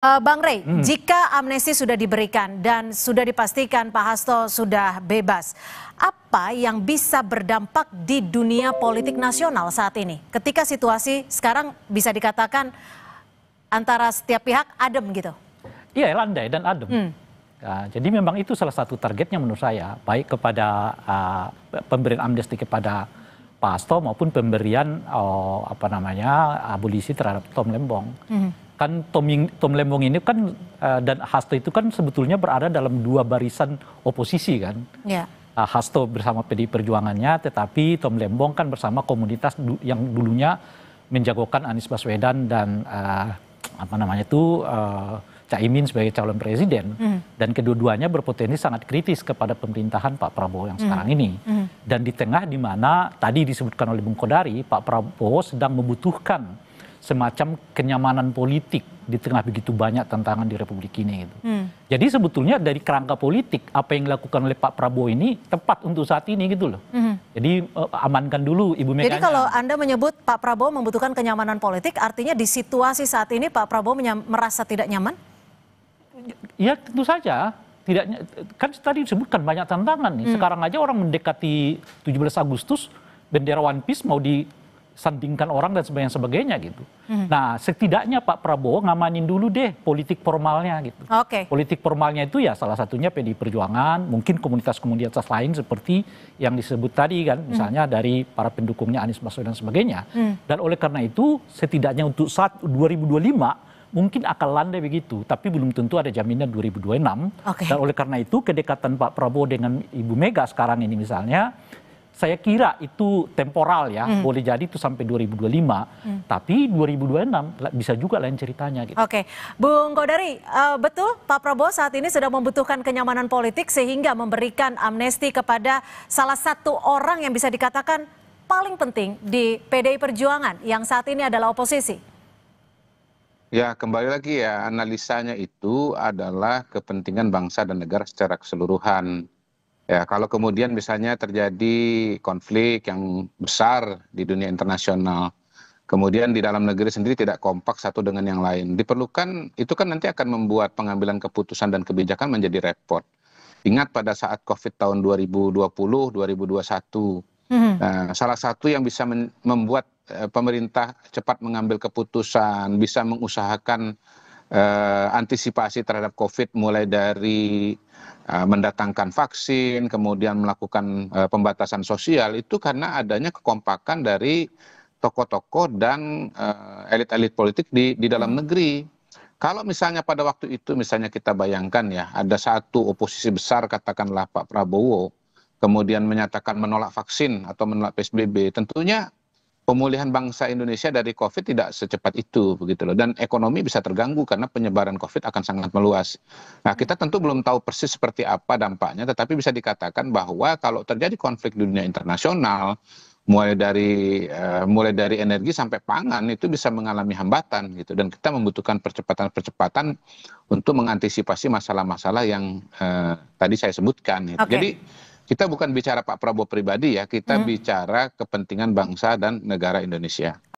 Bang Rey, jika amnesti sudah diberikan dan sudah dipastikan Pak Hasto sudah bebas, apa yang bisa berdampak di dunia politik nasional saat ini? Ketika situasi sekarang bisa dikatakan antara setiap pihak adem gitu. Iya, landai dan adem. Nah, jadi memang itu salah satu targetnya menurut saya, baik kepada pemberian amnesti kepada Pak Hasto maupun pemberian abolisi terhadap Tom Lembong. Kan Tom Lembong ini kan dan Hasto itu kan sebetulnya berada dalam dua barisan oposisi kan. Yeah. Hasto bersama PDI Perjuangannya, tetapi Tom Lembong kan bersama komunitas yang dulunya menjagokan Anies Baswedan dan Caimin sebagai calon presiden. Dan kedua-duanya berpotensi sangat kritis kepada pemerintahan Pak Prabowo yang sekarang ini. Dan di tengah di mana tadi disebutkan oleh Bung Kodari, Pak Prabowo sedang membutuhkan semacam kenyamanan politik di tengah begitu banyak tantangan di Republik ini. Gitu. Jadi sebetulnya dari kerangka politik apa yang dilakukan oleh Pak Prabowo ini tepat untuk saat ini gitu loh. Jadi amankan dulu Ibu Mega. Jadi kalau Anda menyebut Pak Prabowo membutuhkan kenyamanan politik, artinya di situasi saat ini Pak Prabowo merasa tidak nyaman? Ya tentu saja. Kan tadi disebutkan banyak tantangan nih. Sekarang aja orang mendekati 17 Agustus, bendera One Piece mau disandingkan orang dan sebagainya gitu. Nah setidaknya Pak Prabowo ngamanin dulu deh politik formalnya gitu. Politik formalnya itu ya salah satunya PDI Perjuangan, mungkin komunitas-komunitas lain seperti yang disebut tadi kan, misalnya dari para pendukungnya Anies Baswedan dan sebagainya. Dan oleh karena itu setidaknya untuk saat 2025 mungkin akan landai begitu, tapi belum tentu ada jaminan 2026. Dan oleh karena itu kedekatan Pak Prabowo dengan Ibu Mega sekarang ini misalnya, saya kira itu temporal ya, boleh jadi itu sampai 2025, tapi 2026 bisa juga lain ceritanya. Gitu. Bung Kodari, betul Pak Prabowo saat ini sedang membutuhkan kenyamanan politik sehingga memberikan amnesti kepada salah satu orang yang bisa dikatakan paling penting di PDI Perjuangan yang saat ini adalah oposisi. Ya, kembali lagi ya, analisanya itu adalah kepentingan bangsa dan negara secara keseluruhan. Ya, kalau kemudian misalnya terjadi konflik yang besar di dunia internasional, kemudian di dalam negeri sendiri tidak kompak satu dengan yang lain, diperlukan, itu kan nanti akan membuat pengambilan keputusan dan kebijakan menjadi repot. Ingat pada saat COVID tahun 2020, 2021, nah, salah satu yang bisa membuat pemerintah cepat mengambil keputusan, bisa mengusahakan antisipasi terhadap COVID mulai dari mendatangkan vaksin, kemudian melakukan pembatasan sosial, itu karena adanya kekompakan dari tokoh-tokoh dan elit-elit politik di dalam negeri. Kalau misalnya pada waktu itu, misalnya kita bayangkan ya, ada satu oposisi besar, katakanlah Pak Prabowo, kemudian menyatakan menolak vaksin atau menolak PSBB, tentunya pemulihan bangsa Indonesia dari COVID tidak secepat itu, begitu loh. Dan ekonomi bisa terganggu karena penyebaran COVID akan sangat meluas. Nah, kita tentu belum tahu persis seperti apa dampaknya, tetapi bisa dikatakan bahwa kalau terjadi konflik di dunia internasional, mulai dari energi sampai pangan itu bisa mengalami hambatan gitu. Dan kita membutuhkan percepatan-percepatan untuk mengantisipasi masalah-masalah yang tadi saya sebutkan. Gitu. Jadi kita bukan bicara Pak Prabowo pribadi ya, kita bicara kepentingan bangsa dan negara Indonesia.